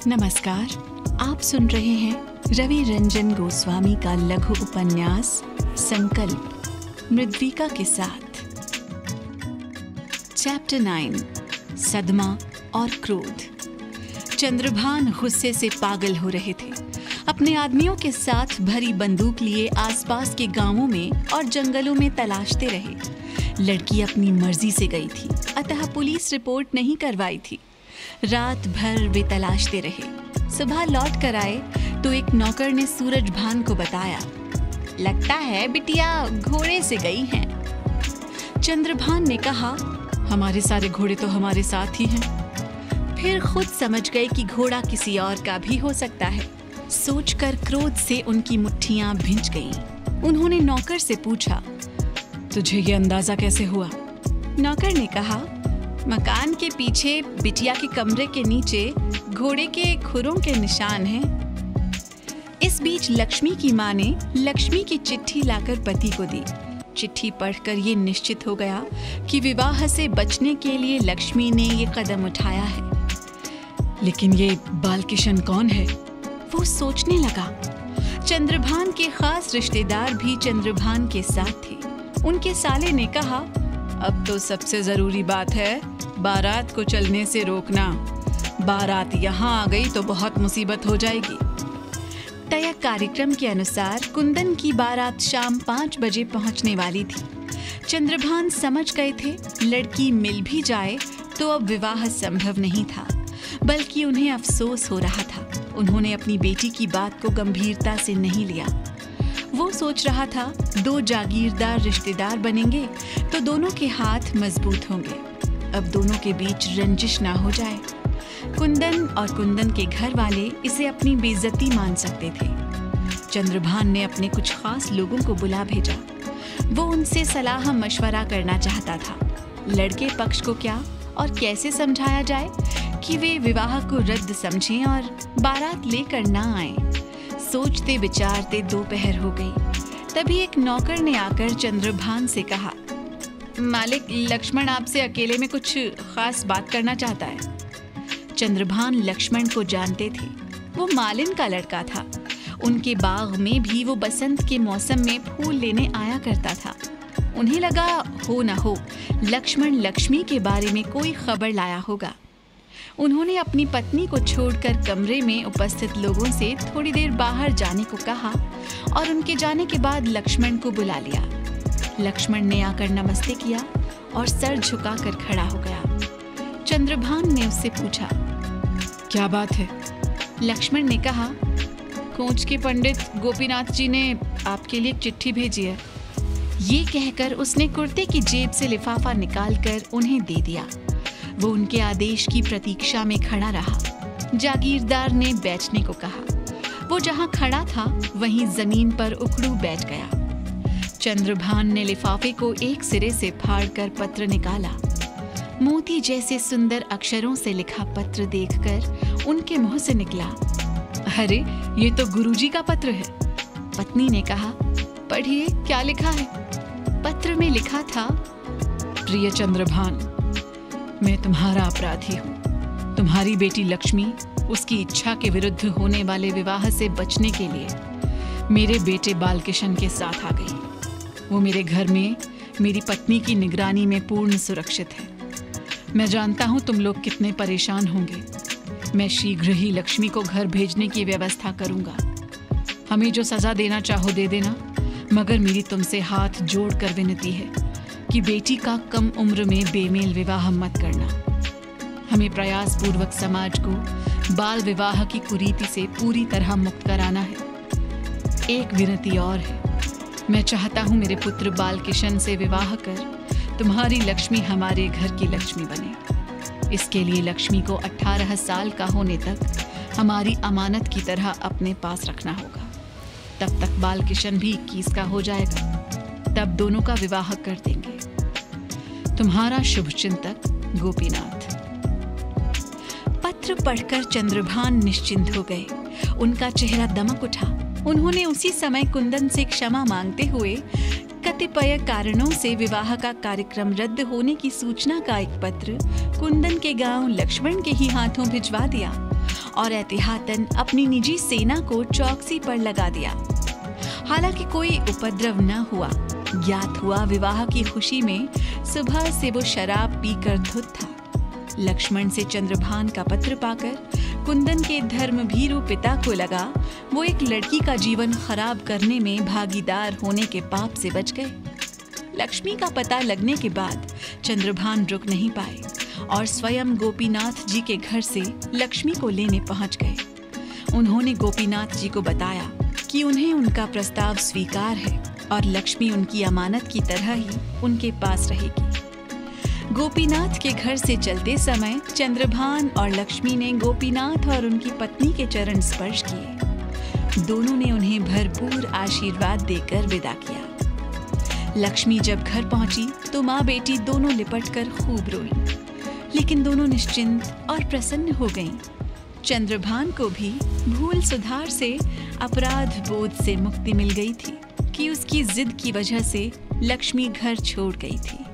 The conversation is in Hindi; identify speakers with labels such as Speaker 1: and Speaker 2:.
Speaker 1: नमस्कार, आप सुन रहे हैं रवि रंजन गोस्वामी का लघु उपन्यास संकल्प मृद्विका के साथ। चैप्टर 9, सदमा और क्रोध। चंद्रभान गुस्से से पागल हो रहे थे। अपने आदमियों के साथ भरी बंदूक लिए आसपास के गांवों में और जंगलों में तलाशते रहे। लड़की अपनी मर्जी से गई थी, अतः पुलिस रिपोर्ट नहीं करवाई थी। रात भर वे तलाशते रहे। सुबह लौट कर आए तो एक नौकर ने सूरजभान को बताया, लगता है बिटिया घोड़े से गई हैं। चंद्रभान ने कहा, हमारे सारे घोड़े तो हमारे साथ ही हैं। फिर खुद समझ गए कि घोड़ा किसी और का भी हो सकता है। सोचकर क्रोध से उनकी मुट्ठियां भिंच गईं। उन्होंने नौकर से पूछा, तुझे ये अंदाजा कैसे हुआ? नौकर ने कहा, मकान के पीछे बिटिया के कमरे के नीचे घोड़े के खुरों के निशान हैं। इस बीच लक्ष्मी की मां ने लक्ष्मी की चिट्ठी लाकर पति को दी। चिट्ठी पढ़कर ये निश्चित हो गया कि विवाह से बचने के लिए लक्ष्मी ने ये कदम उठाया है। लेकिन ये बालकिशन कौन है? वो सोचने लगा। चंद्रभान के खास रिश्तेदार भी चंद्रभान के साथ थे। उनके साले ने कहा, अब तो सबसे जरूरी बात है बारात को चलने से रोकना। बारात यहाँ आ गई तो बहुत मुसीबत हो जाएगी। तय कार्यक्रम के अनुसार कुंदन की बारात शाम 5 बजे पहुँचने वाली थी। चंद्रभान समझ गए थे लड़की मिल भी जाए तो अब विवाह संभव नहीं था, बल्कि उन्हें अफसोस हो रहा था। उन्होंने अपनी बेटी की बात को गंभीरता से नहीं लिया। वो सोच रहा था 2 जागीरदार रिश्तेदार बनेंगे तो दोनों के हाथ मजबूत होंगे। अब दोनों के बीच रंजिश ना हो जाए। कुंदन और कुंदन के घर वाले इसे अपनी बेइज्जती मान सकते थे। चंद्रभान ने अपने कुछ खास लोगों को बुला भेजा। वो उनसे सलाह मशवरा करना चाहता था। लड़के पक्ष को क्या और कैसे समझाया जाए कि वे विवाह को रद्द समझें और बारात लेकर ना आए। सोचते विचारते दोपहर हो गई। तभी एक नौकर ने आकर चंद्रभान से कहा, मालिक, लक्ष्मण आपसे अकेले में कुछ खास बात करना चाहता है। चंद्रभान लक्ष्मण को जानते थे। वो मालिन का लड़का था। उनके बाग में भी वो बसंत के मौसम में फूल लेने आया करता था। उन्हें लगा हो न हो लक्ष्मण लक्ष्मी के बारे में कोई खबर लाया होगा। उन्होंने अपनी पत्नी को छोड़कर कमरे में उपस्थित लोगों से थोड़ी देर बाहर जाने को कहा और उनके जाने के बाद लक्ष्मण को बुला लिया। लक्ष्मण ने आकर नमस्ते किया और सर झुकाकर खड़ा हो गया। चंद्रभान ने उससे पूछा, क्या बात है? लक्ष्मण ने कहा, कोंच के पंडित गोपीनाथ जी ने आपके लिए एक चिट्ठी भेजी है। ये कहकर उसने कुर्ते की जेब से लिफाफा निकालकर उन्हें दे दिया। वो उनके आदेश की प्रतीक्षा में खड़ा रहा। जागीरदार ने बैठने को कहा। वो जहां खड़ा था वहीं जमीन पर उखड़ू बैठ गया। चंद्रभान ने लिफाफे को एक सिरे से फाड़कर पत्र निकाला। मोती जैसे सुंदर अक्षरों से लिखा पत्र देखकर उनके मुंह से निकला, अरे ये तो गुरुजी का पत्र है। पत्नी ने कहा, पढ़िए क्या लिखा है। पत्र में लिखा था, प्रिय चंद्रभान, मैं तुम्हारा अपराधी हूँ। तुम्हारी बेटी लक्ष्मी उसकी इच्छा के विरुद्ध होने वाले विवाह से बचने के लिए मेरे बेटे बालकिशन के साथ आ गई। वो मेरे घर में मेरी पत्नी की निगरानी में पूर्ण सुरक्षित है। मैं जानता हूँ तुम लोग कितने परेशान होंगे। मैं शीघ्र ही लक्ष्मी को घर भेजने की व्यवस्था करूँगा। हमें जो सजा देना चाहो दे देना, मगर मेरी तुमसे हाथ जोड़कर विनती है कि बेटी का कम उम्र में बेमेल विवाह मत करना। हमें प्रयास पूर्वक समाज को बाल विवाह की कुरीति से पूरी तरह मुक्त कराना है। एक विनती और है, मैं चाहता हूँ मेरे पुत्र बालकिशन से विवाह कर तुम्हारी लक्ष्मी हमारे घर की लक्ष्मी बने। इसके लिए लक्ष्मी को 18 साल का होने तक हमारी अमानत की तरह अपने पास रखना होगा। तब तक बालकिशन भी 21 का हो जाएगा। तब दोनों का विवाह कर देंगे। तुम्हारा शुभचिंतक गोपीनाथ। पत्र पढ़कर चंद्रभान निश्चिंत हो गए। उनका चेहरा दमक उठा। उन्होंने उसी समय कुंदन से क्षमा मांगते हुए कतिपय कारणों से विवाह का कार्यक्रम रद्द होने की सूचना का एक पत्र कुंदन के गांव लक्ष्मण के ही हाथों भिजवा दिया। और एहतियातन अपनी निजी सेना को चौकसी पर लगा दिया। हालांकि कोई उपद्रव न हुआ। ज्ञात हुआ विवाह की खुशी में सुबह से वो शराब पीकर धुत था। लक्ष्मण से चंद्रभान का पत्र पाकर कुंदन के धर्मभीरु पिता को लगा वो एक लड़की का जीवन खराब करने में भागीदार होने के पाप से बच गए। लक्ष्मी का पता लगने के बाद चंद्रभान रुक नहीं पाए और स्वयं गोपीनाथ जी के घर से लक्ष्मी को लेने पहुंच गए। उन्होंने गोपीनाथ जी को बताया कि उन्हें उनका प्रस्ताव स्वीकार है और लक्ष्मी उनकी अमानत की तरह ही उनके पास रहेगी। गोपीनाथ के घर से चलते समय चंद्रभान और लक्ष्मी ने गोपीनाथ और उनकी पत्नी के चरण स्पर्श किए। दोनों ने उन्हें भरपूर आशीर्वाद देकर विदा किया। लक्ष्मी जब घर पहुंची तो माँ बेटी दोनों लिपटकर खूब रोई, लेकिन दोनों निश्चिंत और प्रसन्न हो गईं। चंद्रभान को भी भूल सुधार से अपराध बोध से मुक्ति मिल गई थी कि उसकी जिद की वजह से लक्ष्मी घर छोड़ गई थी।